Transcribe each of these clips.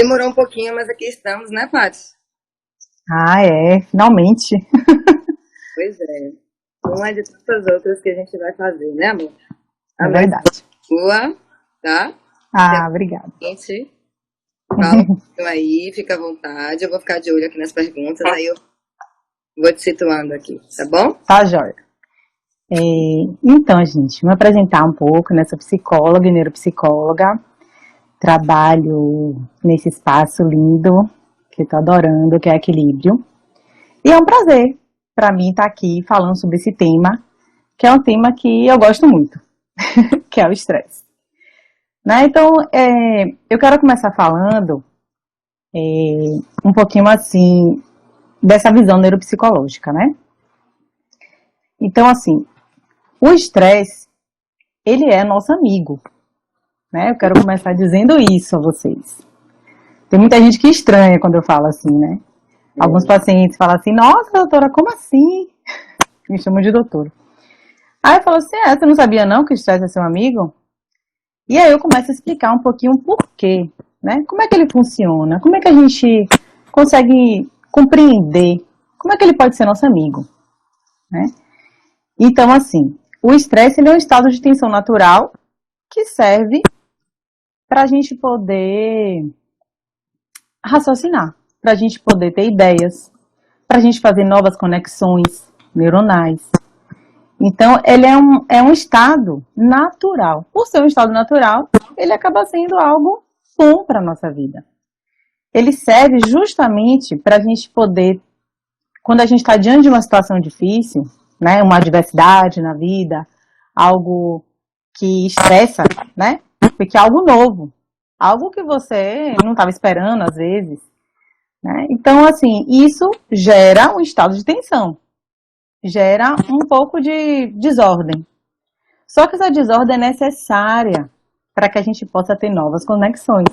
Demorou um pouquinho, mas aqui estamos, né, Paty? Ah, é, finalmente. Pois é. Uma de tantas outras que a gente vai fazer, né, amor? A É mais verdade. sua, tá? Ah, obrigada. Gente, fala um pouquinho aí, fica à vontade. Eu vou ficar de olho aqui nas perguntas, aí eu vou te situando aqui, tá bom? Tá, joia. Então, gente, me apresentar um pouco, né? Sou psicóloga e neuropsicóloga. Trabalho nesse espaço lindo, que eu tô adorando, que é equilíbrio. E é um prazer para mim estar aqui falando sobre esse tema, que é um tema que eu gosto muito, que é o estresse. Né? Então, eu quero começar falando um pouquinho assim dessa visão neuropsicológica, né? Então, assim, o estresse, ele é nosso amigo, né? Eu quero começar dizendo isso a vocês. Tem muita gente que estranha quando eu falo assim, né? Alguns pacientes falam assim, nossa, doutora, como assim? Me chamam de doutora. Aí eu falo assim, você não sabia não que o estresse é seu amigo? E aí eu começo a explicar um pouquinho o porquê, né? Como é que ele funciona? Como é que a gente consegue compreender? Como é que ele pode ser nosso amigo, né? Então, assim, o estresse ele é um estado de tensão natural que serve para a gente poder raciocinar, para a gente poder ter ideias, para a gente fazer novas conexões neuronais. Então, ele é um estado natural. Por ser um estado natural, ele acaba sendo algo bom para a nossa vida. Ele serve justamente para a gente poder, quando a gente está diante de uma situação difícil, né, uma adversidade na vida, algo que estressa, né, porque é algo novo, algo que você não estava esperando às vezes, né? Então, assim, isso gera um estado de tensão, gera um pouco de desordem. Só que essa desordem é necessária para que a gente possa ter novas conexões.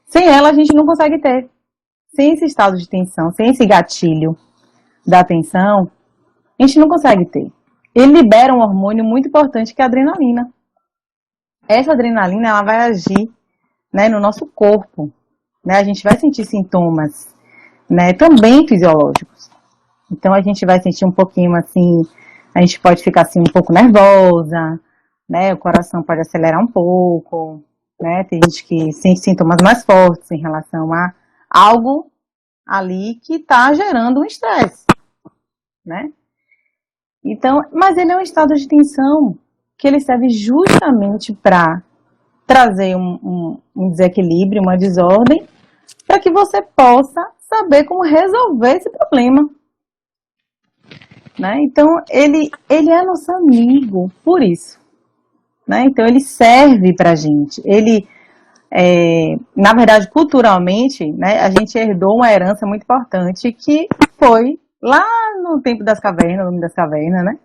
Sem ela, a gente não consegue ter. Sem esse estado de tensão, sem esse gatilho da tensão, a gente não consegue ter. Ele libera um hormônio muito importante que é a adrenalina. Essa adrenalina ela vai agir, né, no nosso corpo. Né? A gente vai sentir sintomas, né, também fisiológicos. Então a gente vai sentir um pouquinho assim, a gente pode ficar assim um pouco nervosa, né? O coração pode acelerar um pouco, né? Tem gente que sente sintomas mais fortes em relação a algo ali que está gerando um estresse, né? Então, mas ele é um estado de tensão que ele serve justamente para trazer um desequilíbrio, uma desordem, para que você possa saber como resolver esse problema. Né? Então, ele é nosso amigo por isso. Né? Então, ele serve para a gente. Ele, na verdade, culturalmente, né, a gente herdou uma herança muito importante que foi lá no tempo das cavernas, no mundo das cavernas, né?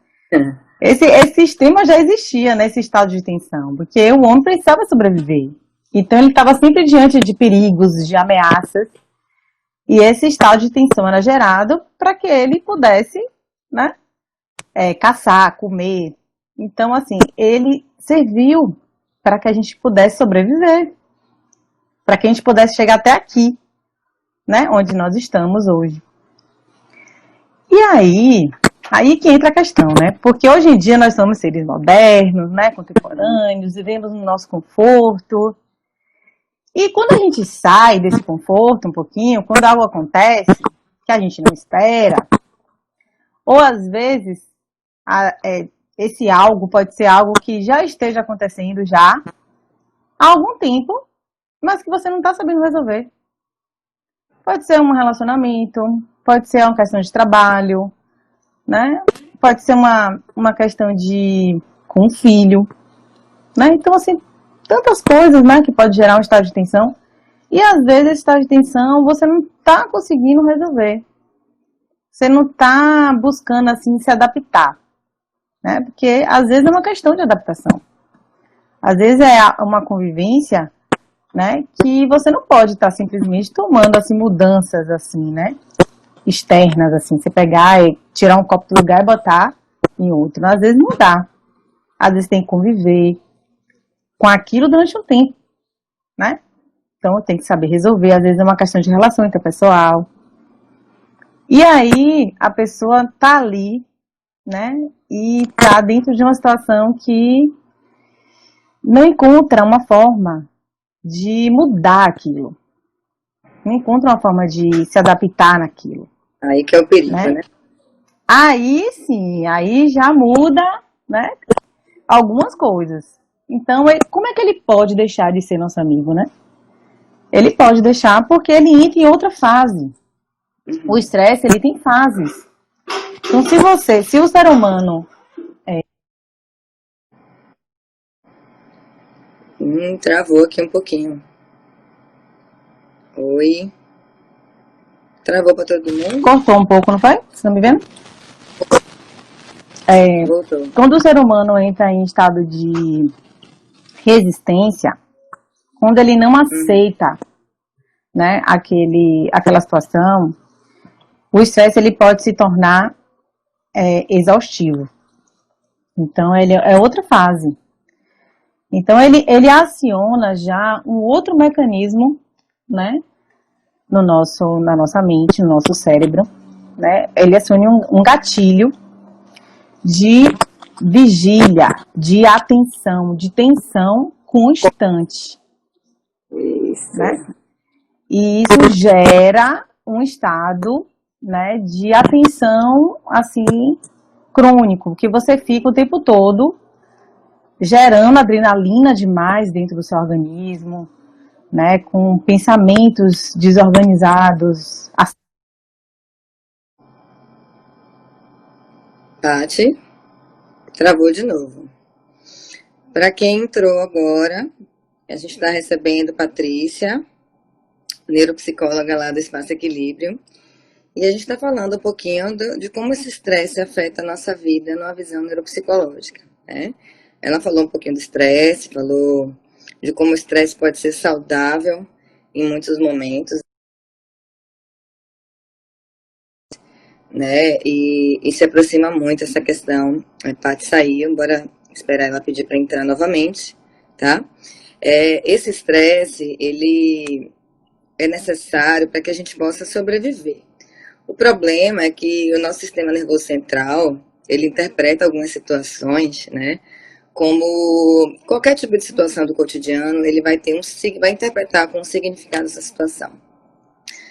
Esse sistema já existia, né, esse estado de tensão, porque o homem precisava sobreviver. Então, ele estava sempre diante de perigos, de ameaças, e esse estado de tensão era gerado para que ele pudesse, né, caçar, comer. Então, assim, ele serviu para que a gente pudesse sobreviver, para que a gente pudesse chegar até aqui, né, onde nós estamos hoje. E aí que entra a questão, né? Porque hoje em dia nós somos seres modernos, né, contemporâneos, vivemos no nosso conforto. E quando a gente sai desse conforto um pouquinho, quando algo acontece que a gente não espera, ou às vezes esse algo pode ser algo que já esteja acontecendo já há algum tempo, mas que você não está sabendo resolver. Pode ser um relacionamento, pode ser uma questão de trabalho, né? Pode ser uma questão com um filho, né? Então, assim, tantas coisas, né, que pode gerar um estado de tensão. E às vezes esse estado de tensão você não está conseguindo resolver. Você não está buscando, assim, se adaptar. Né? Porque às vezes é uma questão de adaptação. Às vezes é uma convivência, né, que você não pode estar simplesmente tomando assim mudanças assim, né, externas assim, você pegar e tirar um copo do lugar e botar em outro. Às vezes não dá. Às vezes tem que conviver com aquilo durante um tempo, né? Então tem que saber resolver, às vezes é uma questão de relação interpessoal. E aí a pessoa tá ali, né? E tá dentro de uma situação que não encontra uma forma de mudar aquilo. Não encontra uma forma de se adaptar naquilo. Aí que é o perigo, né? Aí sim, aí já muda, né? Algumas coisas. Então, como é que ele pode deixar de ser nosso amigo, né? Ele pode deixar porque ele entra em outra fase. O estresse, ele tem fases. Então, se o ser humano... Travou aqui um pouquinho. Oi. Travou para todo mundo? Cortou um pouco, não foi? Vocês estão me vendo? Voltou. Quando o ser humano entra em estado de resistência, quando ele não aceita, né, aquela situação, o estresse ele pode se tornar exaustivo. Então, ele é outra fase. Então, ele aciona já um outro mecanismo, né, na nossa mente, no nosso cérebro, né? Ele aciona um gatilho de vigília, de atenção, de tensão constante. Isso. Né? E isso gera um estado, né, de atenção, assim, crônico, que você fica o tempo todo gerando adrenalina demais dentro do seu organismo, né, com pensamentos desorganizados. Tati, travou de novo. Para quem entrou agora, a gente está recebendo Patrícia, neuropsicóloga lá do Espaço Equilíbrio, e a gente está falando um pouquinho de como esse estresse afeta a nossa vida numa visão neuropsicológica, né? Ela falou um pouquinho do estresse, falou de como o estresse pode ser saudável em muitos momentos, né? E se aproxima muito essa questão. A Paty saiu, bora esperar ela pedir para entrar novamente, tá? Esse estresse, ele é necessário para que a gente possa sobreviver. O problema é que o nosso sistema nervoso central, ele interpreta algumas situações, né? Como qualquer tipo de situação do cotidiano, ele vai interpretar com um significado essa situação.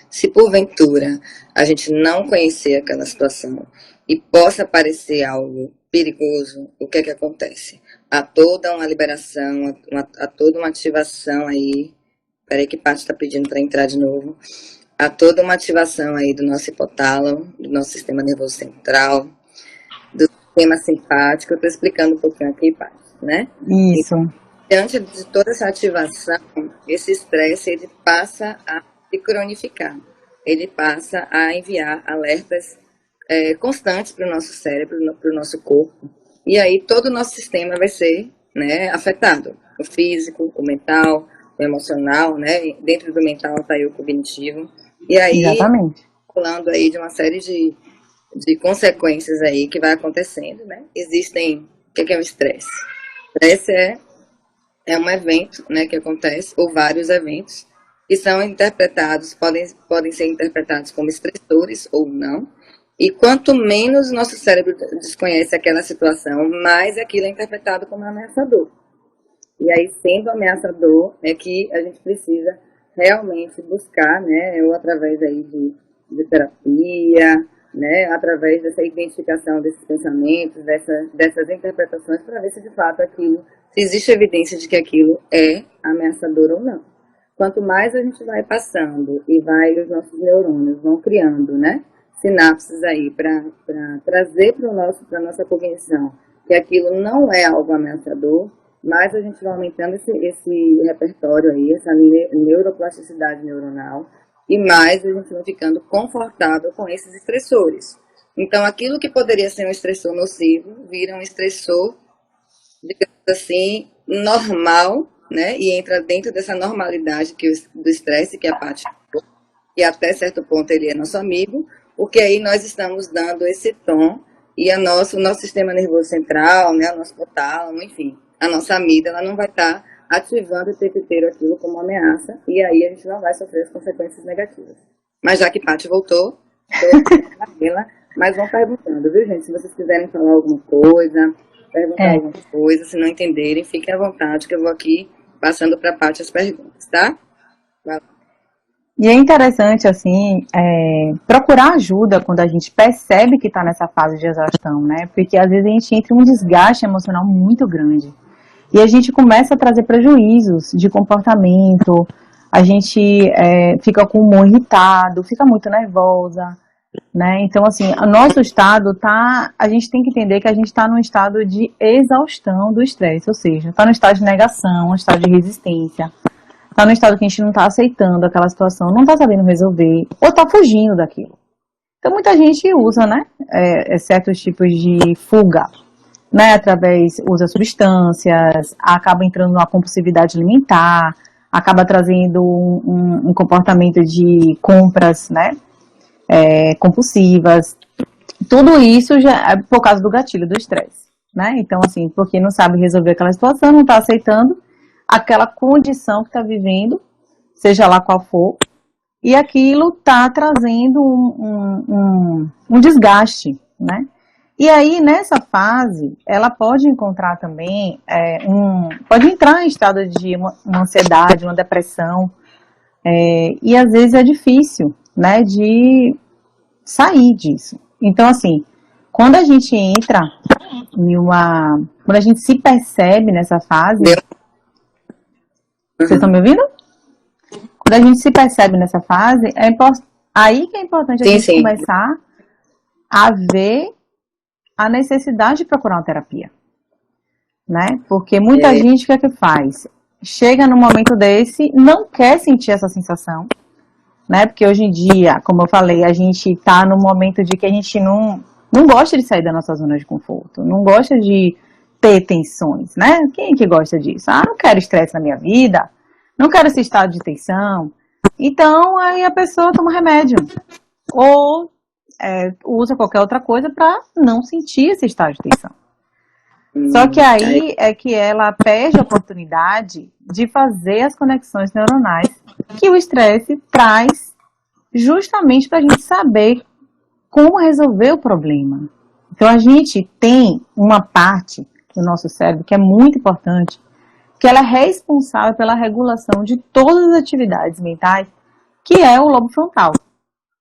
Se porventura a gente não conhecer aquela situação e possa parecer algo perigoso, o que é que acontece? Há toda uma liberação, há toda uma ativação aí. Peraí que Paty está pedindo para entrar de novo. Há toda uma ativação aí do nosso hipotálamo, do nosso sistema nervoso central, do sistema simpático. Eu estou explicando um pouquinho aqui, Paty, né? Isso. E, diante de toda essa ativação, esse estresse ele passa a se cronificar. Ele passa a enviar alertas constantes para o nosso cérebro, para o nosso corpo. E aí todo o nosso sistema vai ser, né, afetado. O físico, o mental, o emocional, né? Dentro do mental está aí o cognitivo. E aí, exatamente, falando aí de uma série de consequências aí que vai acontecendo, né? Existem, o que é o estresse? O estresse é um evento, né, que acontece, ou vários eventos, que são interpretados, podem ser interpretados como estressores ou não. E quanto menos nosso cérebro desconhece aquela situação, mais aquilo é interpretado como ameaçador. E aí, sendo ameaçador, é que a gente precisa realmente buscar, né, ou através aí de terapia, né, através dessa identificação desses pensamentos, dessas interpretações, para ver se de fato se existe evidência de que aquilo é ameaçador ou não. Quanto mais a gente vai passando e os nossos neurônios vão criando, né, sinapses aí para trazer para a nossa cognição que aquilo não é algo ameaçador, mais a gente vai aumentando esse repertório aí, essa neuroplasticidade neuronal, e mais a gente vai ficando confortável com esses estressores. Então, aquilo que poderia ser um estressor nocivo, vira um estressor, digamos assim, normal, né? E entra dentro dessa normalidade do estresse que a Paty falou, que até certo ponto ele é nosso amigo, porque aí nós estamos dando esse tom, e o nosso sistema nervoso central, né? O nosso hipotálamo, enfim, a nossa amígdala não vai estar ativando o tempo inteiro aquilo como ameaça, e aí a gente não vai sofrer as consequências negativas. Mas já que Paty voltou, mas vão perguntando, viu, gente? Se vocês quiserem falar alguma coisa, perguntar alguma coisa, se não entenderem, fiquem à vontade, que eu vou aqui passando para a Paty as perguntas, tá? Vai. E é interessante, assim, procurar ajuda quando a gente percebe que está nessa fase de exaustão, né? Porque às vezes a gente entra em um desgaste emocional muito grande. E a gente começa a trazer prejuízos de comportamento, a gente fica com o humor irritado, fica muito nervosa, né? Então, assim, o nosso estado a gente tem que entender que a gente está num estado de exaustão do estresse, ou seja, está no estado de negação, um estado de resistência, está no estado que a gente não está aceitando aquela situação, não está sabendo resolver, ou está fugindo daquilo. Então, muita gente usa, né, certos tipos de fuga, né, usa substâncias, acaba entrando numa compulsividade alimentar, acaba trazendo um comportamento de compras, né, compulsivas. Tudo isso já é por causa do gatilho do estresse, né? Então, assim, porque não sabe resolver aquela situação, não está aceitando aquela condição que está vivendo, seja lá qual for, e aquilo está trazendo um desgaste, né? E aí, nessa fase, ela pode encontrar também, pode entrar em estado de uma ansiedade, uma depressão, e às vezes é difícil, né, de sair disso. Então, assim, quando a gente entra quando a gente se percebe nessa fase, vocês estão me ouvindo? Quando a gente se percebe nessa fase, aí que é importante a gente começar a ver a necessidade de procurar uma terapia, né? Porque muita gente, o que é que faz? Chega num momento desse, não quer sentir essa sensação, né? Porque hoje em dia, como eu falei, a gente tá num momento de que a gente não gosta de sair da nossa zona de conforto, não gosta de ter tensões, né? Quem que gosta disso? Não quero estresse na minha vida, não quero esse estado de tensão. Então, aí a pessoa toma remédio. Ou usa qualquer outra coisa para não sentir esse estado de tensão. Só que aí é que ela perde a oportunidade de fazer as conexões neuronais que o estresse traz justamente para a gente saber como resolver o problema. Então, a gente tem uma parte do nosso cérebro que é muito importante, que ela é responsável pela regulação de todas as atividades mentais, que é o lobo frontal,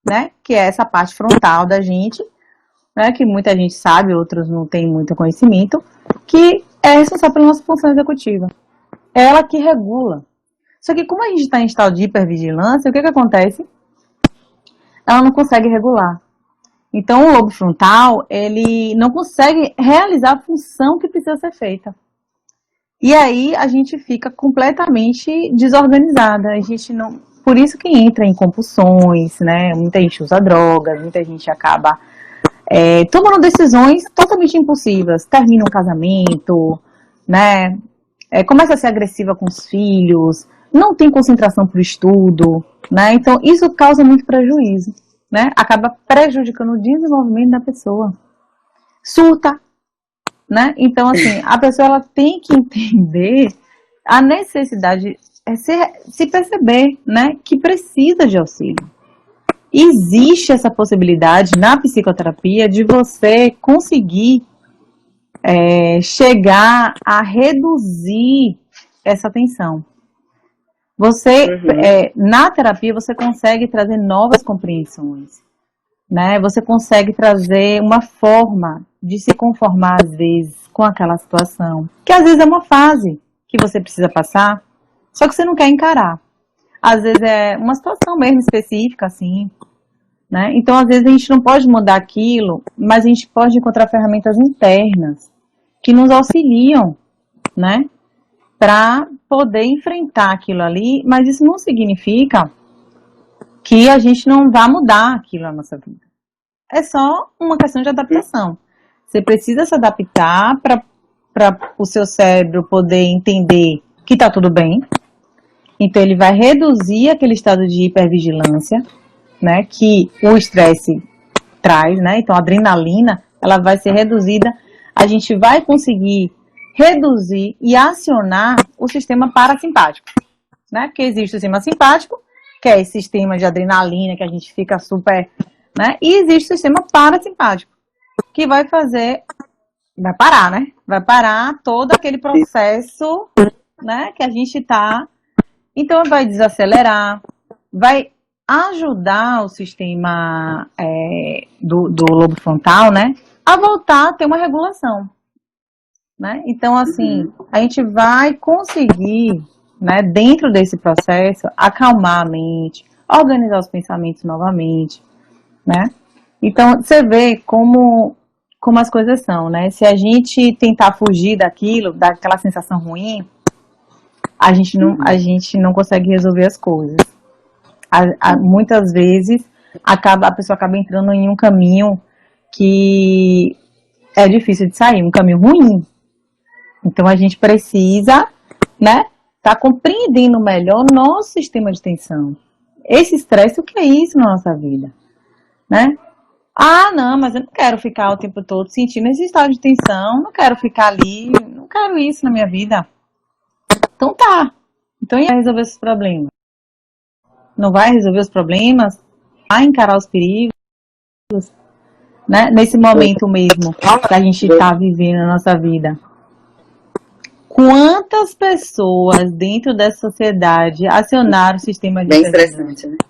né? Que é essa parte frontal da gente, né? Que muita gente sabe, outros não têm muito conhecimento, que é responsável pela nossa função executiva. Ela que regula. Só que como a gente está em estado de hipervigilância, o que acontece? Ela não consegue regular. Então, o lobo frontal, ele não consegue realizar a função que precisa ser feita. E aí, a gente fica completamente desorganizada. A gente não... Por isso que entra em compulsões, né? Muita gente usa drogas, muita gente acaba tomando decisões totalmente impulsivas. Termina um casamento, né? Começa a ser agressiva com os filhos, não tem concentração para o estudo, né? Então, isso causa muito prejuízo, né? Acaba prejudicando o desenvolvimento da pessoa. Surta, né? Então, assim, a pessoa ela tem que entender a necessidade, se perceber, né, que precisa de auxílio. Existe essa possibilidade na psicoterapia de você conseguir chegar a reduzir essa tensão. Você, na terapia, você consegue trazer novas compreensões, né? Você consegue trazer uma forma de se conformar, às vezes, com aquela situação. Que, às vezes, é uma fase que você precisa passar, só que você não quer encarar. Às vezes, é uma situação mesmo específica, assim, né? Então, às vezes, a gente não pode mudar aquilo, mas a gente pode encontrar ferramentas internas que nos auxiliam, né? Para poder enfrentar aquilo ali, mas isso não significa que a gente não vá mudar aquilo na nossa vida. É só uma questão de adaptação. Você precisa se adaptar para o seu cérebro poder entender que está tudo bem. Então, ele vai reduzir aquele estado de hipervigilância, né, que o estresse traz, né? Então, a adrenalina, ela vai ser reduzida. A gente vai conseguir reduzir e acionar o sistema parasimpático, né? Porque existe o sistema simpático, que é esse sistema de adrenalina que a gente fica super, né? E existe o sistema parasimpático, que vai parar, né? Vai parar todo aquele processo, né? Que a gente tá. Então vai desacelerar, vai ajudar o sistema do lobo frontal, né? A voltar a ter uma regulação, né? Então, assim, a gente vai conseguir, né, dentro desse processo, acalmar a mente, organizar os pensamentos novamente, né? Então, você vê como as coisas são, né? Se a gente tentar fugir daquela sensação ruim, a gente não consegue resolver as coisas. Muitas vezes, a pessoa acaba entrando em um caminho que é difícil de sair, um caminho ruim. Então, a gente precisa, né, tá compreendendo melhor o nosso sistema de tensão. Esse estresse, o que é isso na nossa vida? Né? Ah, não, mas eu não quero ficar o tempo todo sentindo esse estado de tensão, não quero ficar ali, não quero isso na minha vida. Então tá. Então, e vai resolver esses problemas? Não vai resolver os problemas? Vai encarar os perigos? Né? Nesse momento mesmo que a gente está vivendo na nossa vida. Quantas pessoas dentro dessa sociedade acionaram o sistema de hipervigilância? Bem estressante,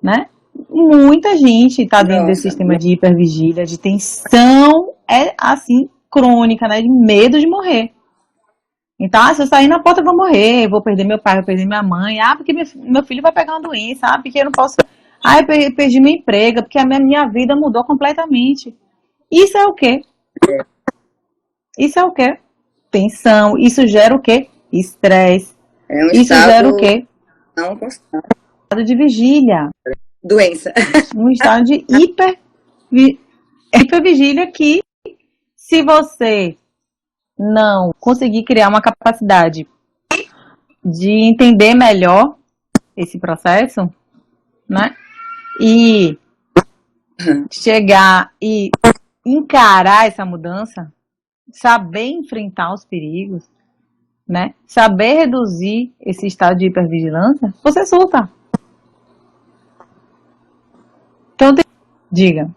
né? Muita gente está dentro desse sistema de hipervigília, de tensão, assim, crônica, né? De medo de morrer. Então, se eu sair na porta eu vou morrer, vou perder meu pai, vou perder minha mãe, porque meu filho vai pegar uma doença, porque eu não posso... eu perdi meu emprego, porque a minha vida mudou completamente. Isso é o quê? Isso é o quê? Tensão. Isso gera o quê? Estresse. Isso gera o quê? Não constante. Estado de vigília. Doença. Um estado de hipervigília que, se você não conseguir criar uma capacidade de entender melhor esse processo, né? E chegar e encarar essa mudança, saber enfrentar os perigos, né? Saber reduzir esse estado de hipervigilância, você surta. Então, diga.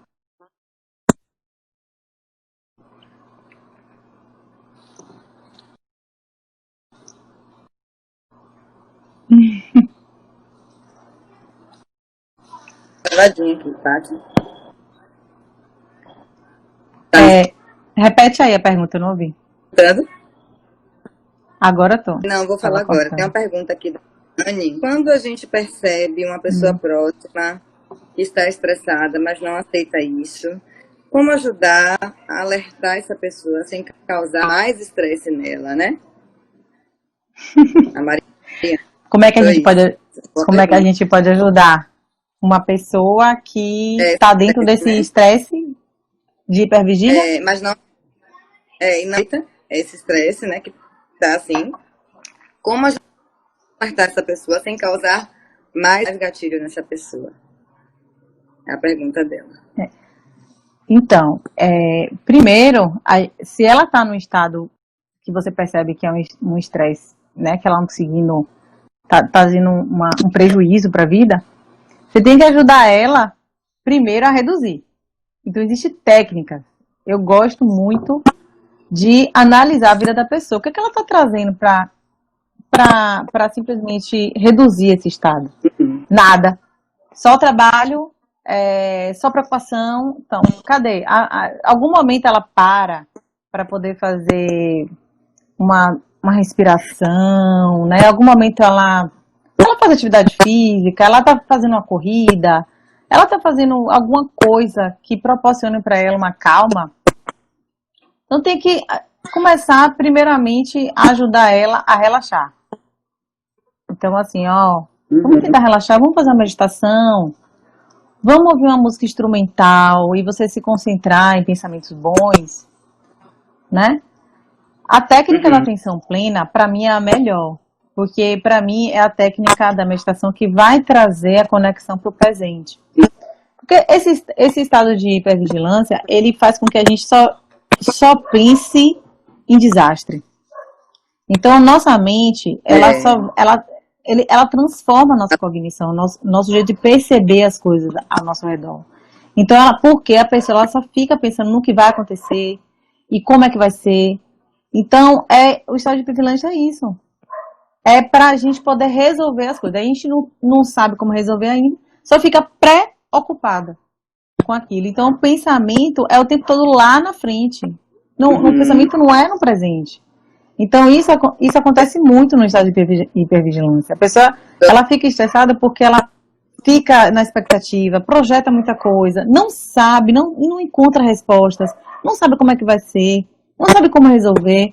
Travadinho aqui, Tati. Repete aí a pergunta, eu não ouvi. Tando? Agora tô. Não, vou falar agora. Tem uma pergunta aqui da Anne. Quando a gente percebe uma pessoa próxima que está estressada, mas não aceita isso, como ajudar a alertar essa pessoa sem causar mais estresse nela, né? A Maria. Como é que a gente pode ajudar uma pessoa que está dentro desse estresse de hipervigília? Mas não aceita esse estresse, né? Que tá assim. Como alertar essa pessoa sem causar mais gatilho nessa pessoa? É a pergunta dela. Então, primeiro, se ela está num estado que você percebe que é um estresse, né, que ela não conseguindo, tá trazendo um prejuízo para a vida, você tem que ajudar ela, primeiro, a reduzir. Então, existem técnicas. Eu gosto muito de analisar a vida da pessoa. O que ela está trazendo para simplesmente reduzir esse estado? Nada. Só trabalho, só preocupação. Então, cadê? Algum momento ela para poder fazer uma respiração, né? Algum momento ela faz atividade física, ela está fazendo uma corrida, ela está fazendo alguma coisa que proporcione para ela uma calma. Então tem que começar primeiramente a ajudar ela a relaxar. Então assim, vamos tentar relaxar, vamos fazer uma meditação, vamos ouvir uma música instrumental e você se concentrar em pensamentos bons, né? A técnica da atenção plena, para mim, é a melhor. Porque, para mim, é a técnica da meditação que vai trazer a conexão para o presente. Porque esse estado de hipervigilância, ele faz com que a gente só pense em desastre. Então, nossa mente, ela transforma a nossa cognição, nosso jeito de perceber as coisas ao nosso redor. Então, porque a pessoa ela só fica pensando no que vai acontecer e como é que vai ser. Então, o estado de vigilância é isso. É para a gente poder resolver as coisas. A gente não sabe como resolver ainda, só fica preocupada com aquilo. Então, o pensamento é o tempo todo lá na frente. O pensamento não é no presente. Então, isso acontece muito no estado de hipervigilância. A pessoa, ela fica estressada porque ela fica na expectativa, projeta muita coisa, não sabe, não encontra respostas, não sabe como é que vai ser, não sabe como resolver.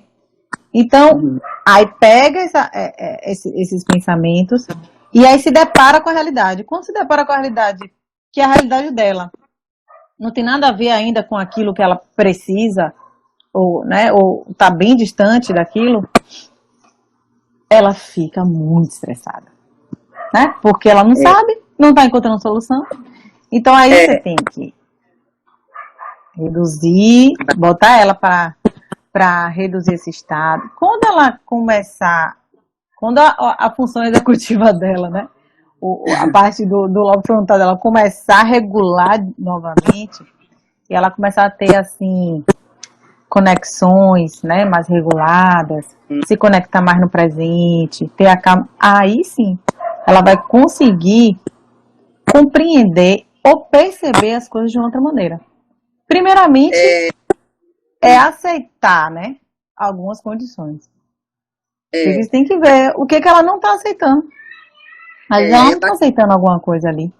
Então, aí pega esses pensamentos e aí se depara com a realidade. Quando se depara com a realidade, que é a realidade dela, não tem nada a ver ainda com aquilo que ela precisa, ou está bem distante daquilo, ela fica muito estressada, né? Porque ela não sabe, não está encontrando solução. Então aí você tem que reduzir, botar ela para reduzir esse estado. Quando ela começar, quando a função executiva dela, né? A parte do lobo frontal dela começar a regular novamente, e ela começar a ter assim conexões, né, mais reguladas, se conectar mais no presente, aí sim, ela vai conseguir compreender ou perceber as coisas de uma outra maneira. Primeiramente, é aceitar, né, algumas condições. Eles têm que ver o que ela não está aceitando. Mas ela não está aceitando alguma coisa ali,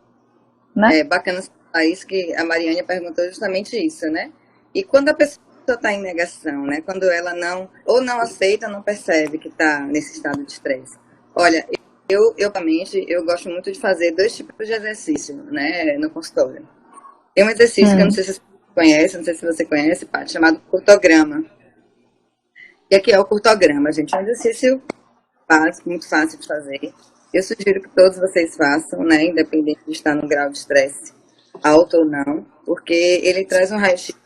né? É bacana isso que a Mariane perguntou justamente isso, né? E quando a pessoa está em negação, né? Quando ela não aceita, não percebe que está nesse estado de estresse. Olha, eu gosto muito de fazer 2 tipos de exercício, né? No consultório. Tem um exercício que eu não sei se você conhece, não sei se você conhece, Paty, chamado curtograma. E aqui é o curtograma, gente. É um exercício básico, muito fácil de fazer. Eu sugiro que todos vocês façam, né? Independente de estar no grau de estresse alto ou não, porque ele traz um raio-x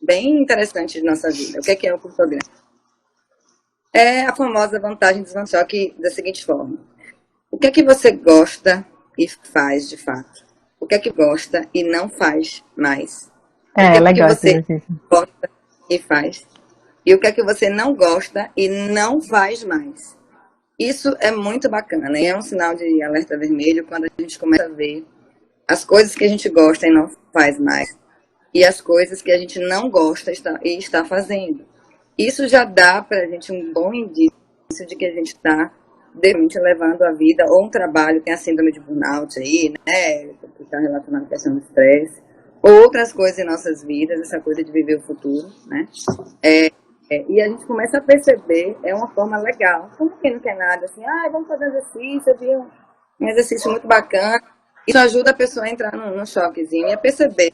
bem interessante de nossa vida. O que é o curtograma? É a famosa vantagem e desvantagem, só que da seguinte forma. O que é que você gosta e faz de fato? O que é que gosta e não faz mais? O que é que você gosta e faz? E o que é que você não gosta e não faz mais? Isso é muito bacana, e é um sinal de alerta vermelho quando a gente começa a ver as coisas que a gente gosta e não faz mais, e as coisas que a gente não gosta e está fazendo. Isso já dá para a gente um bom indício de que a gente está levando a vida ou um trabalho, tem a síndrome de burnout aí, né, que está relacionado à questão do estresse, ou outras coisas em nossas vidas, essa coisa de viver o futuro, né? E a gente começa a perceber, é uma forma legal, como quem não quer nada, assim, vamos fazer exercício, eu vi um exercício muito bacana. Isso ajuda a pessoa a entrar num choquezinho e a perceber.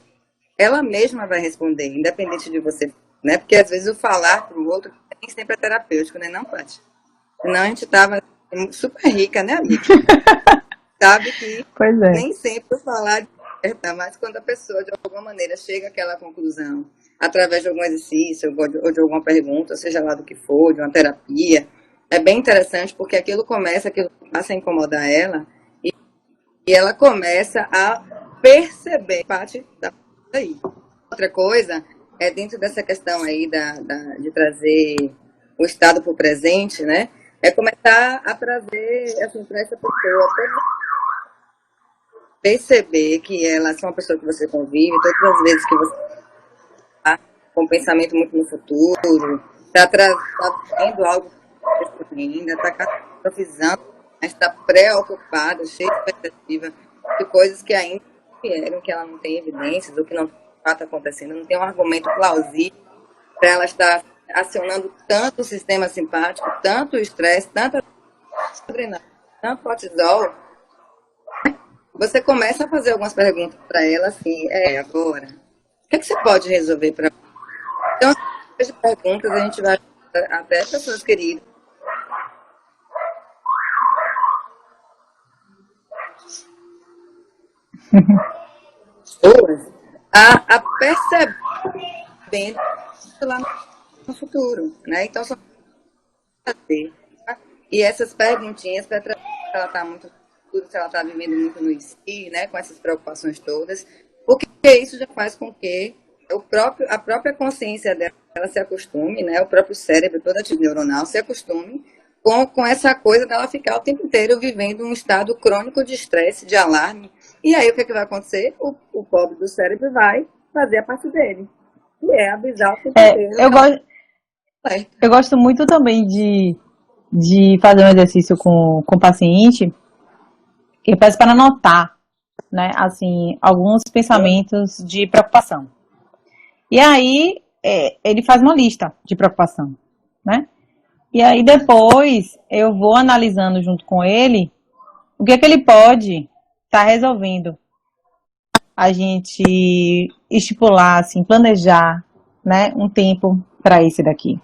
Ela mesma vai responder, independente de você, né? Porque às vezes o falar para o outro nem sempre é terapêutico, né, não, Paty? Senão a gente tava super rica, né, amiga? Sabe que nem sempre o falar é, mas quando a pessoa, de alguma maneira, chega àquela conclusão, através de algum exercício ou de alguma pergunta, seja lá do que for, de uma terapia, é bem interessante porque aquilo passa a incomodar ela e ela começa a perceber parte daí. Outra coisa é dentro dessa questão aí de trazer o estado para o presente, né? É começar a trazer assim, para essa pessoa perceber que ela é uma pessoa que você convive, todas as vezes que você está com um pensamento muito no futuro, está vendo algo ainda, está catastrofizando, mas está preocupada, cheia de expectativa de coisas que ainda vieram, que ela não tem evidências, ou que não está acontecendo, não tem um argumento plausível para ela estar acionando tanto o sistema simpático, tanto o estresse, tanta adrenalina, tanto cortisol. Você começa a fazer algumas perguntas para ela, assim, agora, o que você pode resolver para mim? Então, as perguntas a gente vai até pessoas queridas. Pessoas a percebendo lá no futuro, né? Então, só fazer. E essas perguntinhas para trazer se ela está muito no futuro, se ela está vivendo muito no si, né? Com essas preocupações todas, porque isso já faz com que a própria consciência dela se acostume, né? O próprio cérebro, toda a atividade neuronal se acostume com essa coisa dela ficar o tempo inteiro vivendo um estado crônico de estresse, de alarme. E aí o que, é que vai acontecer? O pobre do cérebro vai fazer a parte dele, que é avisar o tempo inteiro Eu, que ela go está certa. eu gosto muito também de fazer um exercício com o paciente, que eu peço para anotar, né, assim, alguns pensamentos de preocupação. E aí, ele faz uma lista de preocupação, né? E aí depois eu vou analisando junto com ele o que é que ele pode estar resolvendo. A gente estipular, assim, planejar, né, um tempo para esse daqui.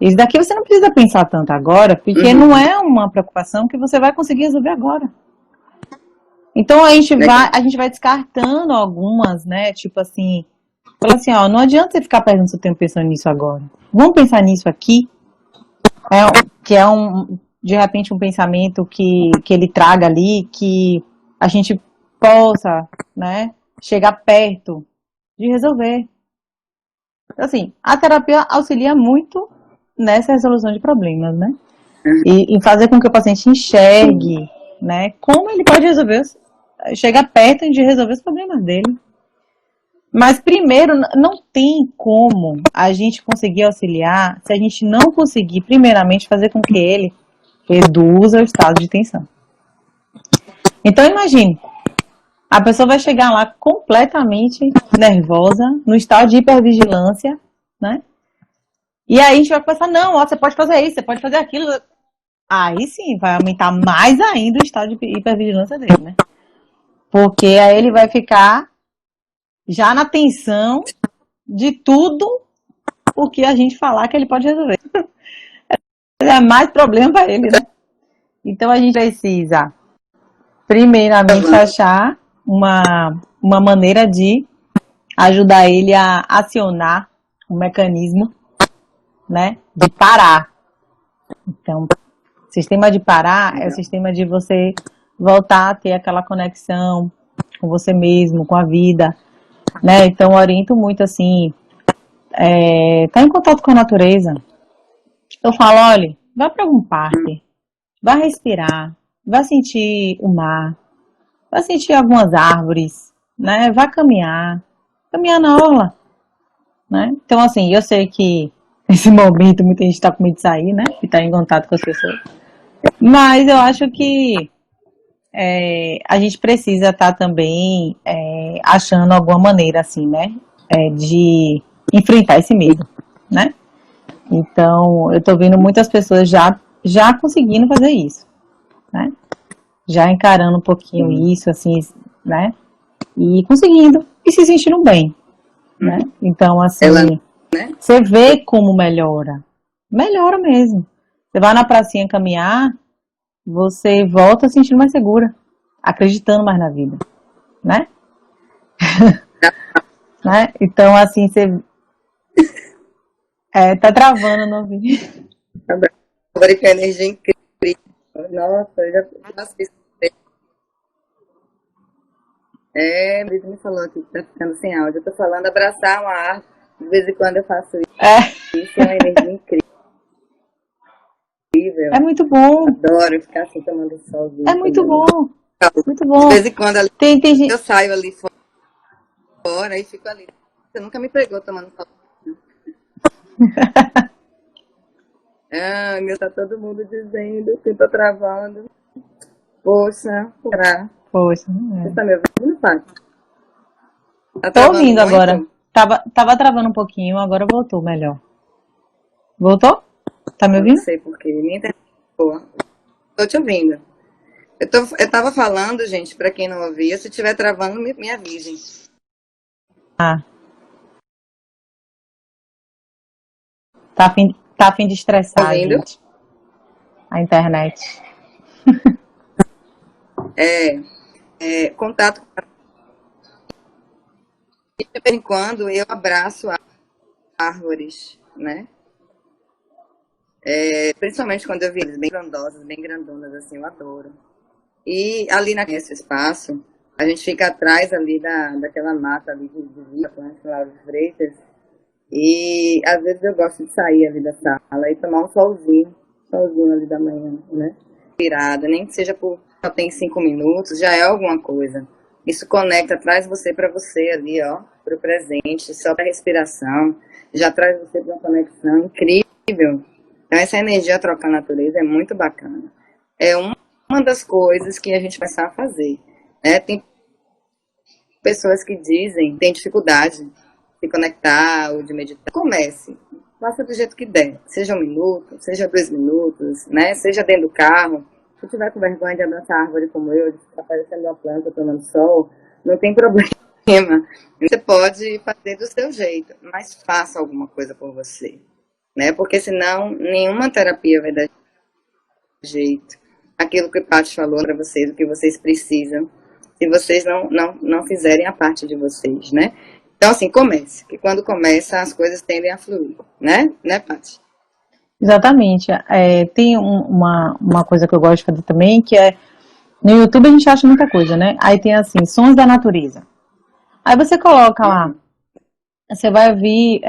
Esse daqui você não precisa pensar tanto agora, porque não é uma preocupação que você vai conseguir resolver agora. Então Legal. a gente vai descartando algumas, né? Tipo assim, fala assim, ó, não adianta você ficar perdendo seu tempo pensando nisso agora. Vamos pensar nisso aqui, que é de repente um pensamento que ele traga ali, que a gente possa, né, chegar perto de resolver. Então, assim, a terapia auxilia muito nessa resolução de problemas, né? E em fazer com que o paciente enxergue, né, como ele pode resolver, chegar perto de resolver os problemas dele. Mas primeiro, não tem como a gente conseguir auxiliar se a gente não conseguir, primeiramente, fazer com que ele reduza o estado de tensão. Então imagine, a pessoa vai chegar lá completamente nervosa, no estado de hipervigilância, né? E aí a gente vai pensar, não, ó, você pode fazer isso, você pode fazer aquilo. Aí sim, vai aumentar mais ainda o estado de hipervigilância dele, né? Porque aí ele vai ficar já na tensão de tudo o que a gente falar que ele pode resolver. É mais problema para ele, né? Então a gente precisa, primeiramente, achar uma maneira de ajudar ele a acionar um mecanismo, né, de parar. Então, o sistema de parar é o sistema de você voltar a ter aquela conexão com você mesmo, com a vida, né? Então, eu oriento muito assim, tá em contato com a natureza. Eu falo, olha, vá para algum parque, vá respirar, vá sentir o mar, vá sentir algumas árvores, né? Vá caminhar na orla, né? Então, assim, eu sei que nesse momento muita gente está com medo de sair, né? E tá em contato com as pessoas. Mas eu acho que a gente precisa estar também achando alguma maneira, assim, né? De enfrentar esse medo, né? Então, eu tô vendo muitas pessoas já conseguindo fazer isso, né? Já encarando um pouquinho isso, assim, né? E conseguindo, e se sentindo bem, né? Então, assim, Ela, né? você vê como melhora. Melhora mesmo. Você vai na pracinha caminhar, você volta se sentindo mais segura, acreditando mais na vida, né? Né? Então, assim, você tá travando no vídeo. Agora que a energia é incrível. Nossa, eu já faço isso. É, Brito me falou aqui que tá ficando sem áudio. Eu tô falando abraçar uma árvore. De vez em quando eu faço É, isso. É uma energia incrível. é muito bom, Adoro ficar assim tomando é solzinho, muito tomando. bom, muito De bom. vez em quando ali, Tem eu gente. saio ali fora e fico ali. Você nunca me pegou tomando sol. Ah, meu, tá todo mundo dizendo que eu tô travando. Poxa, será? Poxa, Você tá me ouvindo, pai? Tá tô travando ouvindo agora. muito? Tava travando um pouquinho, agora voltou melhor. Voltou? Tá me Eu não ouvindo? sei porque. Minha internet é boa. Tô te ouvindo. Eu tava falando, gente, pra quem não ouvia, se tiver travando, me avisem. Ah, tá a fim de Tá estressar a ouvindo? gente, a internet. Contato com a... De vez em quando eu abraço árvores. né? Principalmente quando eu vi eles bem grandosas, bem grandonas, assim, eu adoro. E ali nesse espaço, a gente fica atrás ali daquela mata ali de Vila Flávio Freitas. E às vezes eu gosto de sair ali da sala e tomar um solzinho ali da manhã, né? Virada, nem que seja por só tem 5 minutos, já é alguma coisa. Isso conecta, traz você para você ali, ó, para o presente, só para respiração, já traz você para uma conexão incrível. Então essa energia trocar a natureza é muito bacana. É uma das coisas que a gente vai começar a fazer, né? Tem pessoas que dizem, tem dificuldade de conectar ou de meditar. Comece, faça do jeito que der, seja 1 minuto, seja 2 minutos, né? Seja dentro do carro. Se tiver com vergonha de abraçar árvore como eu, de ficar parecendo uma planta tomando sol, não tem problema. Você pode fazer do seu jeito, mas faça alguma coisa por você, né? Porque senão nenhuma terapia vai dar jeito. Aquilo que o Paty falou para vocês, o que vocês precisam, se vocês não fizerem a parte de vocês, né? Então, assim, comece, que quando começa as coisas tendem a fluir, né? Né, Paty? Exatamente. Tem uma coisa que eu gosto de fazer também, que é, no YouTube a gente acha muita coisa, né? Aí tem assim, sons da natureza. Aí você coloca lá, você vai ouvir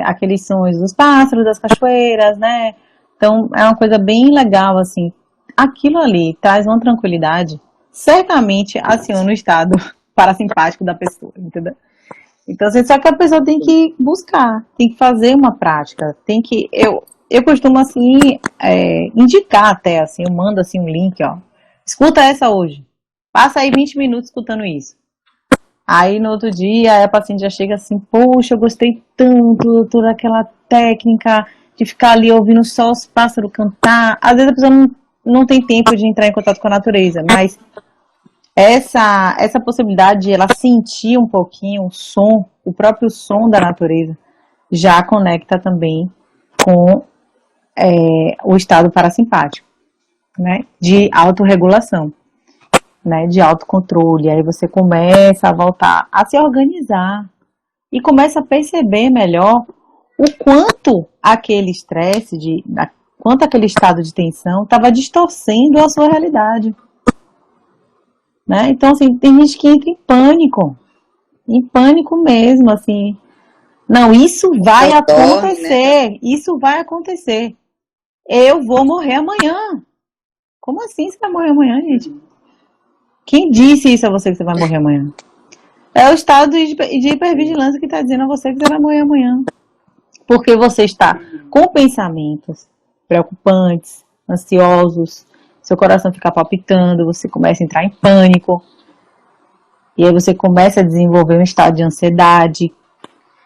aqueles sons dos pássaros, das cachoeiras, né? Então é uma coisa bem legal, assim. Aquilo ali traz uma tranquilidade, certamente aciona o estado parasimpático da pessoa, entendeu? Então, só que a pessoa tem que buscar, tem que fazer uma prática, tem que... Eu costumo, assim, indicar até, assim, eu mando, assim, um link, ó. Escuta essa hoje. Passa aí 20 minutos escutando isso. Aí, no outro dia, a paciente já chega assim, poxa, eu gostei tanto, doutora, daquela técnica de ficar ali ouvindo só os pássaros cantar. Às vezes a pessoa não tem tempo de entrar em contato com a natureza, mas essa possibilidade de ela sentir um pouquinho o som, o próprio som da natureza, já conecta também com o estado parasimpático, né, de autorregulação, né, de autocontrole. Aí você começa a voltar a se organizar e começa a perceber melhor o quanto aquele estresse, quanto aquele estado de tensão estava distorcendo a sua realidade, né? Então, assim, tem gente que entra em pânico mesmo, assim, não, isso vai acontecer, né? Isso vai acontecer. Eu vou morrer amanhã. Como assim você vai morrer amanhã, gente? Quem disse isso a você que você vai morrer amanhã? É o estado de hipervigilância que está dizendo a você que você vai morrer amanhã. Porque você está com pensamentos preocupantes, ansiosos, seu coração fica palpitando, você começa a entrar em pânico. E aí você começa a desenvolver um estado de ansiedade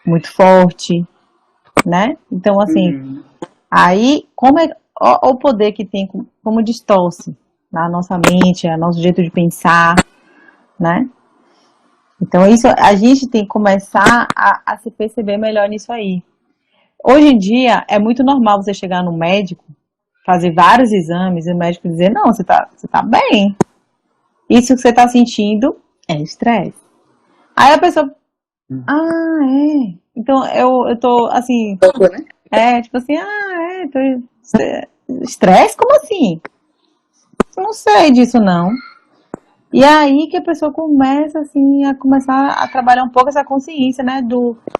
muito forte, né? Então, assim, aí, o poder que tem, como distorce na nossa mente, no nosso jeito de pensar, né? Então, isso, a gente tem que começar a se perceber melhor nisso aí. Hoje em dia, é muito normal você chegar no médico, fazer vários exames, e o médico dizer, não, você tá bem. Isso que você tá sentindo é estresse. Aí a pessoa, então eu tô assim, tipo assim, estresse? Como assim? Não sei disso não. E aí que a pessoa começa assim a trabalhar um pouco essa consciência, né,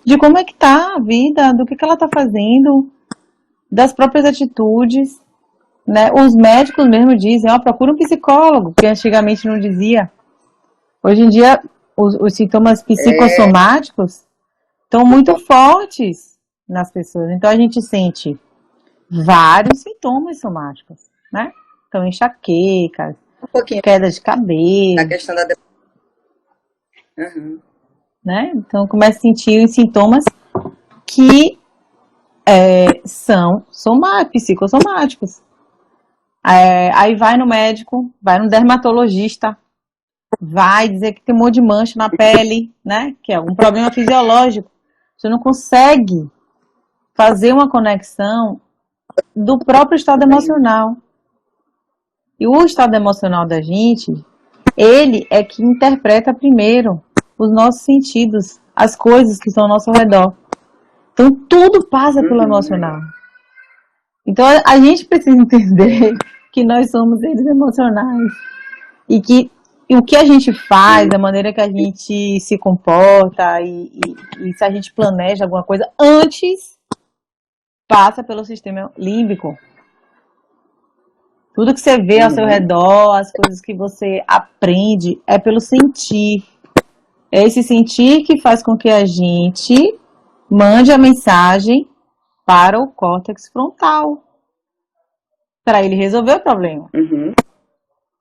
de como é que tá a vida, do que ela tá fazendo, das próprias atitudes, né? Os médicos mesmo dizem, procura um psicólogo, que antigamente não dizia. Hoje em dia os sintomas psicossomáticos estão muito fortes nas pessoas. Então a gente sente vários sintomas somáticos, né? Então enxaqueca, queda de cabelo, a questão da né? Então começa a sentir os sintomas que são psicossomáticos. Aí vai no médico, vai no dermatologista, vai dizer que tem um monte de mancha na pele, né? Que é um problema fisiológico. Você não consegue fazer uma conexão do próprio estado emocional. E o estado emocional da gente, ele é que interpreta primeiro os nossos sentidos, as coisas que estão ao nosso redor. Então, tudo passa pelo emocional. Então, a gente precisa entender que nós somos seres emocionais. E que o que a gente faz, a maneira que a gente se comporta e se a gente planeja alguma coisa, antes passa pelo sistema límbico. Tudo que você vê ao seu redor, as coisas que você aprende, é pelo sentir. É esse sentir que faz com que a gente mande a mensagem para o córtex frontal, para ele resolver o problema,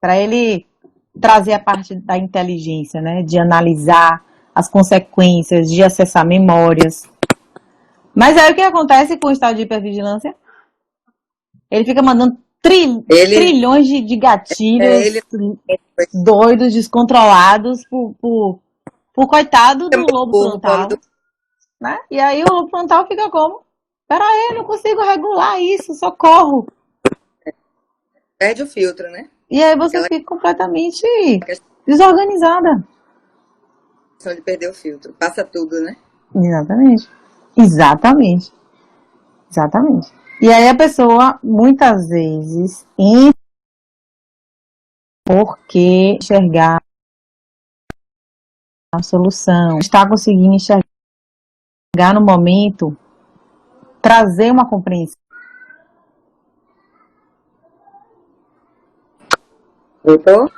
para ele trazer a parte da inteligência, né, de analisar as consequências, de acessar memórias. Mas aí o que acontece com o estado de hipervigilância? Ele fica mandando trilhões de gatilhos doidos, descontrolados por coitado do lobo frontal, né? E aí o lobo frontal fica como? Peraí, eu não consigo regular isso, socorro. Perde o filtro, né? E aí você fica completamente desorganizada. Só de perder o filtro. Passa tudo, né? Exatamente. E aí a pessoa, muitas vezes, porque enxergar a solução, está conseguindo enxergar no momento, trazer uma compreensão. Voltou?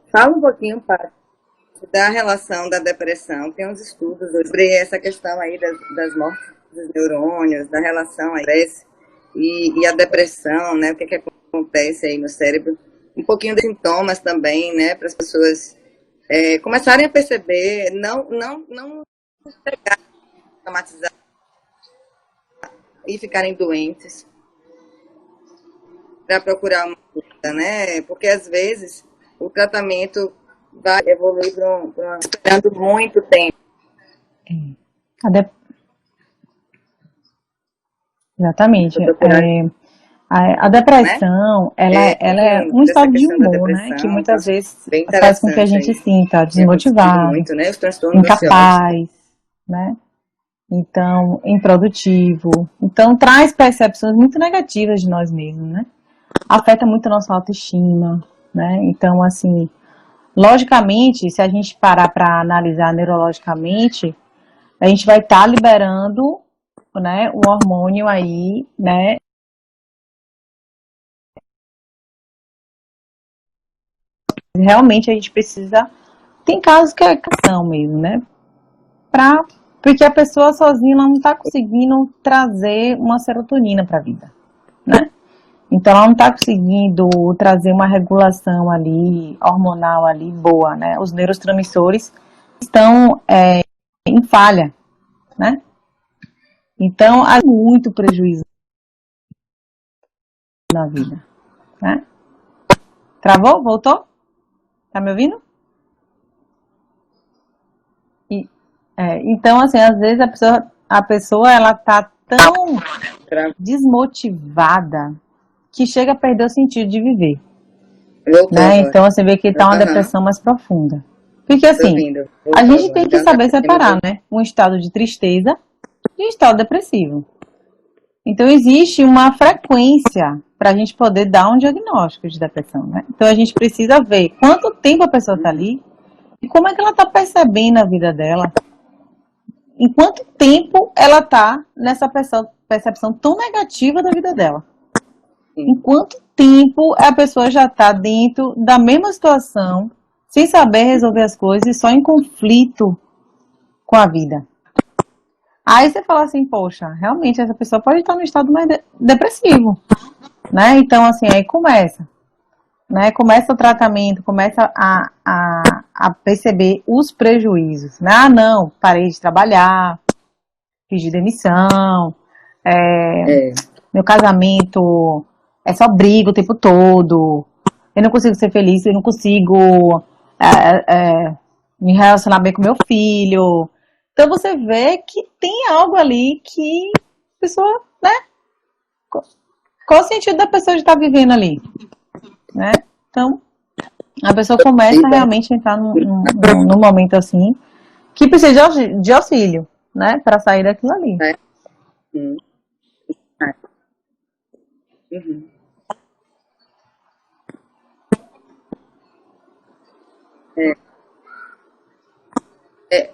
Fala um pouquinho, Paty, da relação da depressão. Tem uns estudos sobre essa questão aí das mortes dos neurônios, da relação aí e a depressão, né? O que acontece aí no cérebro. Um pouquinho de sintomas também, né? Para as pessoas começarem a perceber, não pegar, traumatizar e ficarem doentes para procurar uma cura, né? Porque às vezes o tratamento vai evoluir esperando muito tempo. Exatamente. A depressão, né? ela é um estado de humor, né? Que muitas vezes faz com que a gente sinta desmotivado, muito, né? Os transtornos incapaz, né? Então, improdutivo. Então, traz percepções muito negativas de nós mesmos, né? Afeta muito a nossa autoestima, né? Então, assim, logicamente, se a gente parar para analisar neurologicamente, a gente vai estar liberando, né, o hormônio aí, né? Realmente a gente precisa. Tem casos que é questão mesmo, né? Porque a pessoa sozinha não está conseguindo trazer uma serotonina para a vida, né? Então ela não está conseguindo trazer uma regulação ali, hormonal ali, boa, né? Os neurotransmissores estão em falha, né? Então há muito prejuízo na vida, né? Travou? Voltou? Tá me ouvindo? Então, assim, às vezes a pessoa ela tá tão desmotivada que chega a perder o sentido de viver. Né? Então, você vê que tá uma depressão mais profunda. Porque, assim, a gente tem que saber separar, né? Um estado de tristeza de um estado depressivo. Então, existe uma frequência para a gente poder dar um diagnóstico de depressão, né? Então, a gente precisa ver quanto tempo a pessoa tá ali e como é que ela tá percebendo a vida dela. Em quanto tempo ela tá nessa percepção tão negativa da vida dela. Em quanto tempo a pessoa já está dentro da mesma situação, sem saber resolver as coisas e só em conflito com a vida. Aí você fala assim, poxa, realmente essa pessoa pode estar no estado mais depressivo, né? Então, assim, aí começa, né? Começa o tratamento, começa a perceber os prejuízos, né? Ah, não, parei de trabalhar, pedi demissão, meu casamento é só briga o tempo todo, eu não consigo ser feliz, eu não consigo me relacionar bem com meu filho. Então você vê que tem algo ali que a pessoa, né, qual o sentido da pessoa de estar vivendo ali, né? Então, a pessoa começa realmente a entrar num momento assim, que precisa de auxílio, né? Para sair daquilo ali. É. Uhum. É,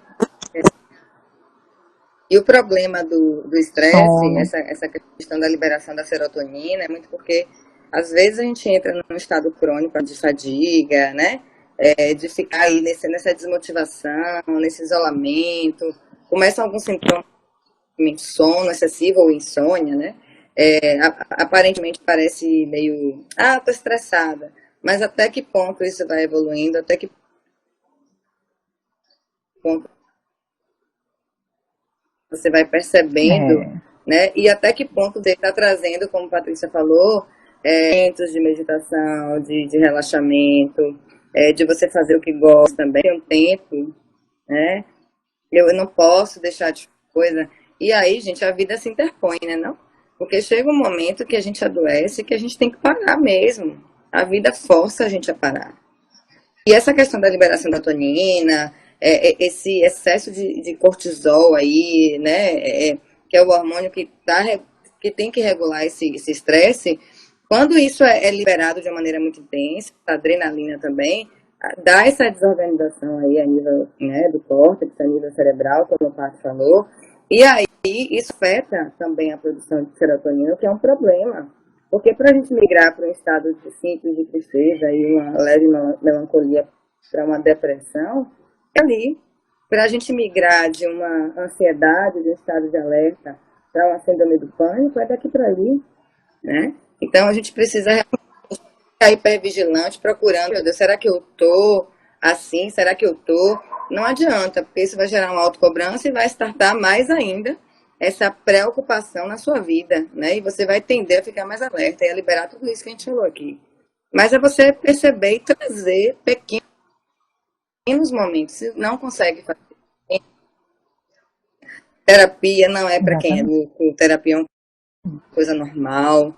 e o problema do estresse, Sono. essa questão da liberação da serotonina, é muito porque às vezes a gente entra num estado crônico de fadiga, né? De ficar aí nessa desmotivação, nesse isolamento. Começam alguns sintomas de sono excessivo ou insônia, né? Aparentemente parece meio, tô estressada. Mas até que ponto isso vai evoluindo, até que ponto você vai percebendo, É, né? E até que ponto você está trazendo, como a Patrícia falou, momentos de meditação, de relaxamento, de você fazer o que gosta também, tem um tempo, né? Eu não posso deixar de coisa. E aí, gente, a vida se interpõe, né, não? Porque chega um momento que a gente adoece, que a gente tem que parar mesmo. A vida força a gente a parar. E essa questão da liberação da tonina, esse excesso de cortisol aí, né, que é o hormônio que tem que regular esse estresse, quando isso é liberado de uma maneira muito intensa, a adrenalina também, dá essa desorganização aí a nível, né, do córtex, a nível cerebral, como o Paty falou, e aí isso afeta também a produção de serotonina, que é um problema. Porque para a gente migrar para um estado de simples de tristeza e uma leve melancolia para uma depressão, é ali. Para a gente migrar de uma ansiedade, de um estado de alerta, para uma síndrome do pânico, é daqui para ali, né? Então a gente precisa ficar hipervigilante, procurando, meu Deus, será que eu tô assim? Será que eu tô? Não adianta, porque isso vai gerar uma autocobrança e vai startar mais ainda essa preocupação na sua vida, né? E você vai tender a ficar mais alerta e a liberar tudo isso que a gente falou aqui. Mas é você perceber e trazer pequenos momentos. Se não consegue fazer terapia, não é para quem é exatamente. louco, terapia é uma coisa normal.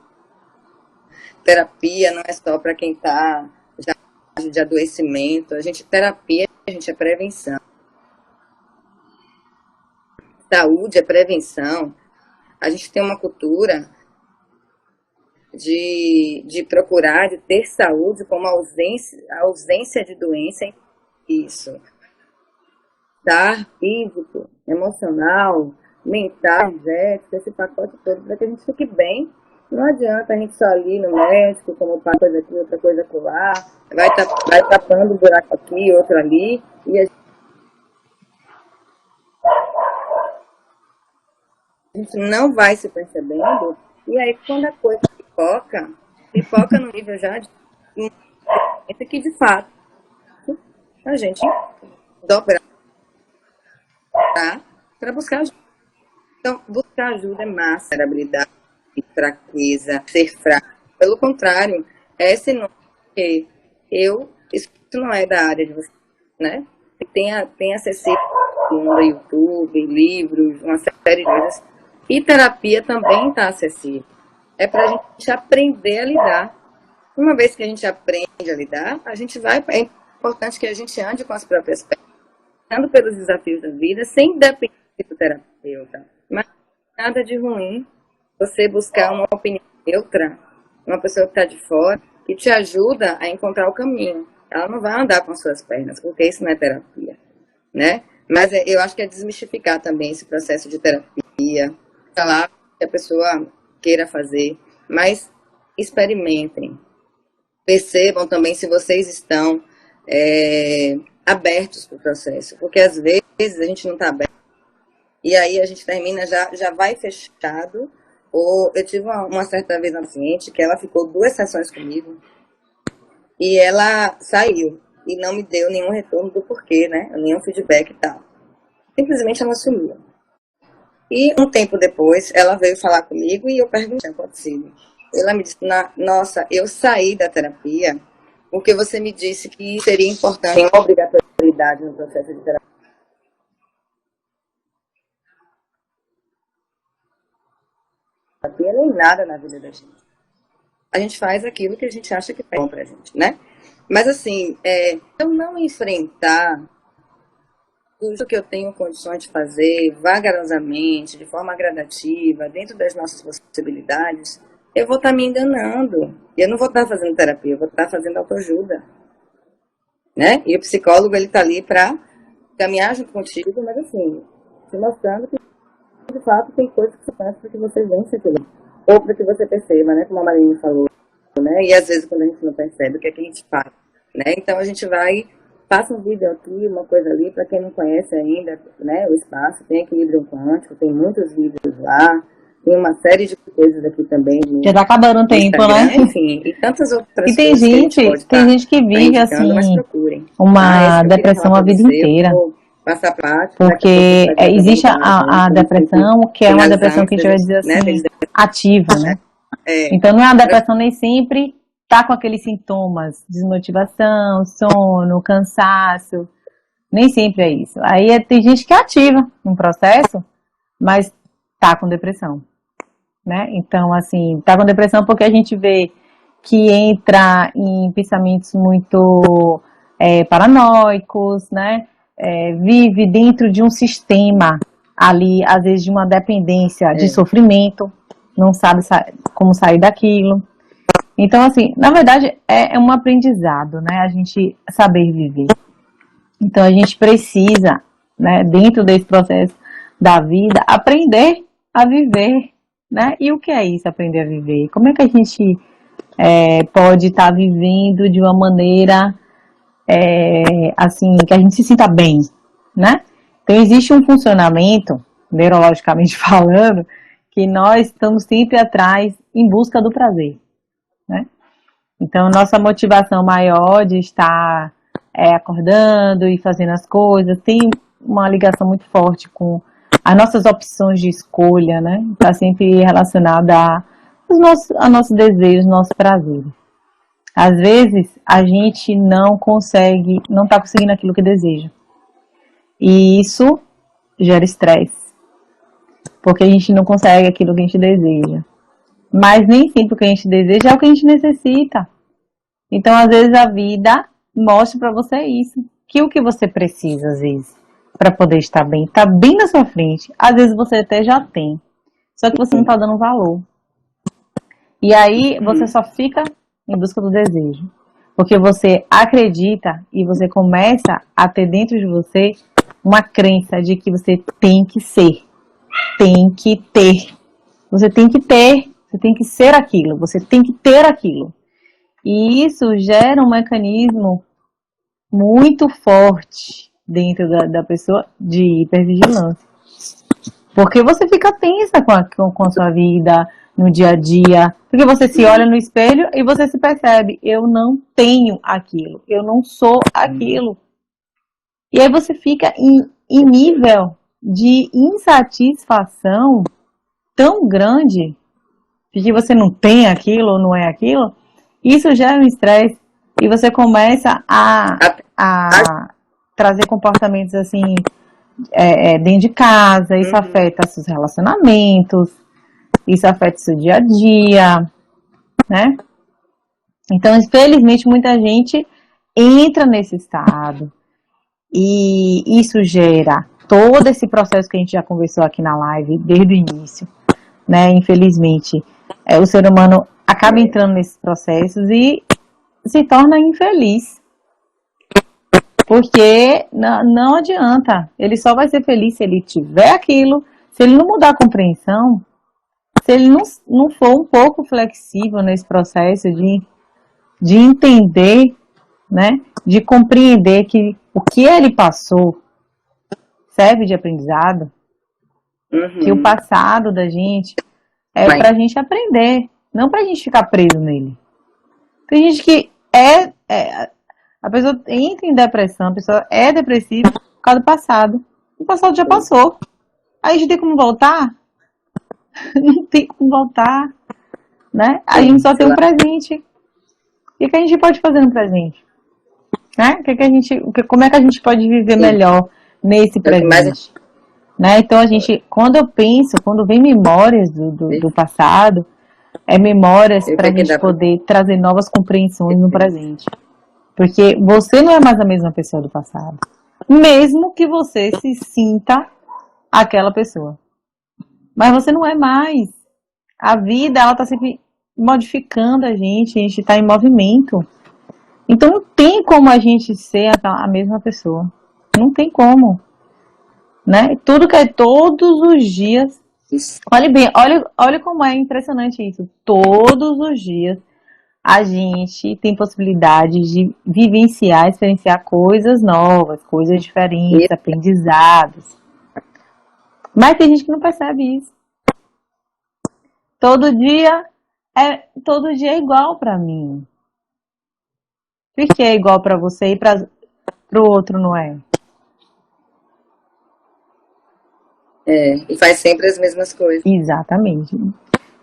Terapia não é só para quem está já de adoecimento. Terapia, a gente é prevenção. Saúde é prevenção. A gente tem uma cultura de procurar, de ter saúde como ausência de doença. Isso. Estar físico, emocional, mental, energético, esse pacote todo, para que a gente fique bem. Não adianta a gente só ali no médico, como uma coisa aqui, outra coisa acolá, vai tapando um buraco aqui, outro ali, e a gente não vai se percebendo. E aí, quando a coisa pipoca no nível já de que de fato a gente dobrar para buscar ajuda. Então, buscar ajuda é massa, vulnerabilidade, fraqueza, ser fraco. Pelo contrário, é sinônimo que isso não é da área de você, né? Tem acessível no YouTube, livros, uma série de coisas. E terapia também está acessível. É para a gente aprender a lidar. Uma vez que a gente aprende a lidar, a gente vai. É importante que a gente ande com as próprias pernas, passando pelos desafios da vida, sem depender do terapeuta. Mas nada de ruim você buscar uma opinião neutra, uma pessoa que está de fora, que te ajuda a encontrar o caminho. Ela não vai andar com as suas pernas, porque isso não é terapia, né? Mas eu acho que é desmistificar também esse processo de terapia, falar que a pessoa queira fazer, mas experimentem. Percebam também se vocês estão abertos para o processo, porque às vezes a gente não está aberto, e aí a gente termina, já vai fechado. Ou eu tive uma certa vez uma paciente que ela ficou 2 sessões comigo e ela saiu e não me deu nenhum retorno do porquê, né? Nenhum feedback e tal. Simplesmente ela sumiu. E um tempo depois ela veio falar comigo e eu perguntei o que tinha acontecido. Ela me disse, nossa, eu saí da terapia porque você me disse que seria importante uma obrigatoriedade no processo de terapia. terapia nem nada na vida da gente. A gente faz aquilo que a gente acha que é bom pra gente, né? Mas assim, eu não enfrentar tudo que eu tenho condições de fazer vagarosamente, de forma gradativa, dentro das nossas possibilidades, eu vou estar me enganando. E eu não vou estar fazendo terapia, eu vou estar fazendo autoajuda, né? E o psicólogo, ele tá ali para caminhar junto contigo, mas assim, te mostrando que de fato tem coisas que você faz para que você vença aquilo. Ou para que você perceba, né? Como a Marina falou, né? E às vezes quando a gente não percebe, o que é que a gente faz, né? Então a gente vai, passa um vídeo aqui, uma coisa ali, para quem não conhece ainda, né? O espaço tem equilíbrio quântico, tem muitos vídeos lá, tem uma série de coisas aqui também. Já tá acabando o tempo, Instagram, né? enfim, e tantas outras E tem coisas gente, que a gente pode tem gente que vive indicando, mas assim procurem. uma Eu queria depressão falar a para vida você, inteira. eu vou passar a parte, Porque daqui a pouco você vai existe também a depressão, que é uma depressão que a gente vai dizer né, assim, ativa, né? Então não é uma depressão nem sempre tá com aqueles sintomas, desmotivação, sono, cansaço, nem sempre é isso. Aí tem gente que é ativa no processo, mas tá com depressão, né? Então assim, tá com depressão porque a gente vê que entra em pensamentos muito paranoicos, né? Vive dentro de um sistema ali, às vezes de uma dependência de sofrimento, não sabe como sair daquilo. Então, assim, na verdade é um aprendizado, né? A gente saber viver. Então, a gente precisa, né, dentro desse processo da vida, aprender a viver, né? E o que é isso, aprender a viver? Como é que a gente pode estar vivendo de uma maneira assim, que a gente se sinta bem, né? Então existe um funcionamento, neurologicamente falando, que nós estamos sempre atrás em busca do prazer, né? Então nossa motivação maior de estar acordando e fazendo as coisas tem uma ligação muito forte com as nossas opções de escolha, né? Está sempre relacionada a nossos desejos, nossos prazeres. Às vezes, a gente não está conseguindo aquilo que deseja. E isso gera estresse. Porque a gente não consegue aquilo que a gente deseja. Mas nem sempre o que a gente deseja é o que a gente necessita. Então, às vezes, a vida mostra para você isso. Que o que você precisa, às vezes, para poder estar bem, está bem na sua frente. Às vezes, você até já tem. Só que você não está dando valor. E aí, você só fica em busca do desejo. Porque você acredita e você começa a ter dentro de você uma crença de que você tem que ser, tem que ter. Você tem que ter, você tem que ser aquilo, você tem que ter aquilo. E isso gera um mecanismo muito forte dentro da pessoa de hipervigilância. Porque você fica tensa com a sua vida, no dia a dia, porque você se olha no espelho e você se percebe, eu não tenho aquilo, eu não sou aquilo. E aí você fica em nível de insatisfação tão grande, de que você não tem aquilo ou não é aquilo, isso gera um estresse e você começa a trazer comportamentos assim dentro de casa, isso afeta seus relacionamentos, isso afeta o seu dia a dia, né? Então, infelizmente, muita gente entra nesse estado e isso gera todo esse processo que a gente já conversou aqui na live desde o início, né? Infelizmente, o ser humano acaba entrando nesses processos e se torna infeliz. Porque não adianta, ele só vai ser feliz se ele tiver aquilo, se ele não mudar a compreensão, se ele não for um pouco flexível nesse processo de entender, né, de compreender que o que ele passou serve de aprendizado, que o passado da gente é para a gente aprender, não para a gente ficar preso nele. Tem gente que a pessoa entra em depressão, a pessoa é depressiva por causa do passado. O passado já passou. Aí a gente tem como voltar? Não tem como voltar, né? A gente só tem um presente. O que a gente pode fazer no presente? Né? Como é que a gente pode viver melhor nesse presente? né? Então a gente, quando eu penso, quando vem memórias do passado, é memórias Eu para a que gente dá pra... poder trazer novas compreensões no presente. Porque você não é mais a mesma pessoa do passado. Mesmo que você se sinta aquela pessoa. Mas você não é mais. A vida, ela tá sempre modificando a gente está em movimento. Então não tem como a gente ser a mesma pessoa. Não tem como, né? Tudo que é todos os dias. Isso. Olha bem, olha como é impressionante isso. Todos os dias a gente tem possibilidade de vivenciar, experienciar coisas novas, coisas diferentes, aprendizados. Mas tem gente que não percebe isso. Todo dia é igual para mim. Por que é igual para você e para o outro não é? E faz sempre as mesmas coisas. Exatamente.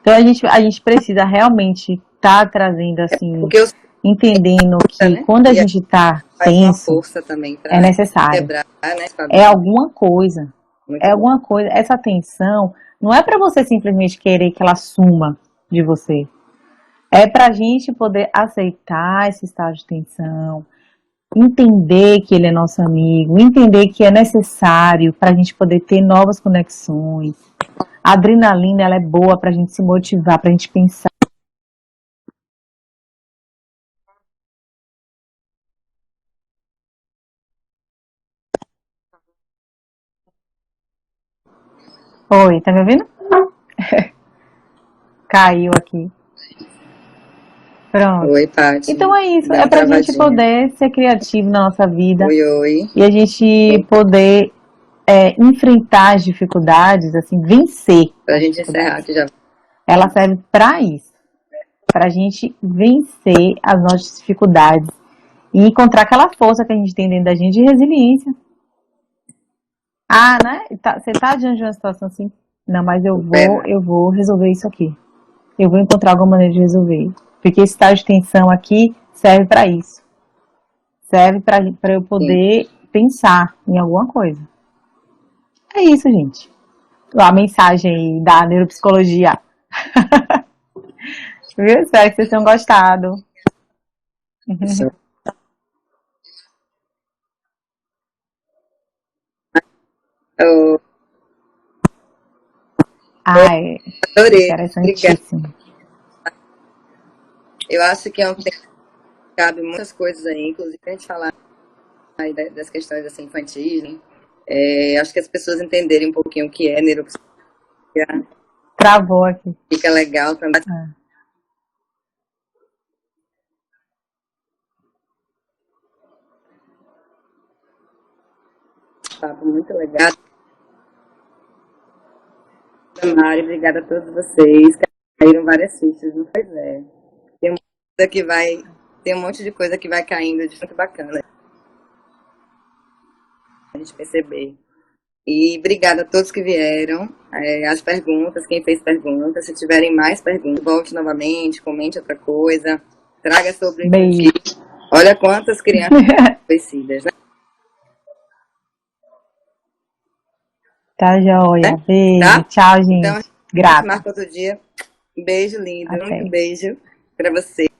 Então a gente precisa realmente estar trazendo assim, Porque eu entendendo que né? quando a E gente está faz uma tenso, força também é para necessário. quebrar, né? É alguma coisa. Muito É bom. alguma coisa. Essa tensão não é para você simplesmente querer que ela suma de você. É para a gente poder aceitar esse estado de tensão, entender que ele é nosso amigo, entender que é necessário para a gente poder ter novas conexões. A adrenalina, ela é boa para a gente se motivar, para a gente pensar. Oi, tá me ouvindo? Caiu aqui. Pronto. Oi, Paty. Então é isso, Deu é uma pra gente travadinha. poder ser criativo na nossa vida Oi, oi. e a gente poder enfrentar as dificuldades, assim, vencer Pra as gente encerrar dificuldades. aqui já. Ela serve para isso, para a gente vencer as nossas dificuldades e encontrar aquela força que a gente tem dentro da gente de resiliência. Ah, né? Você tá diante de uma situação assim? Não, mas Supera. eu vou resolver isso aqui. Eu vou encontrar alguma maneira de resolver. Porque esse estágio de tensão aqui serve para isso. Serve para eu Sim. poder pensar em alguma coisa. É isso, gente. A mensagem aí da neuropsicologia. Viu? Espero que vocês tenham gostado. Isso. Eu Ai, adorei. Obrigada. interessantíssimo. Eu acho que é um tema que cabe muitas coisas aí, inclusive a gente falar aí das questões assim, infantis, né? Acho que as pessoas entenderem um pouquinho o que é neuropsicologia Travou aqui. fica legal também. Ah. Papo muito legal. Mari, obrigada a todos vocês. Caíram várias fichas, não foi? Tem uma coisa que vai, tem um monte de coisa que vai caindo de muito bacana a gente perceber. E obrigada a todos que vieram, as perguntas, quem fez perguntas. Se tiverem mais perguntas, volte novamente, comente outra coisa, traga sobre o Beijo. infantil. Olha quantas crianças conhecidas, né? Tá joia. Beijo. Tá? Tchau, Então, a gente. gente Grata. marca outro dia. Um beijo lindo, Até. um beijo para você.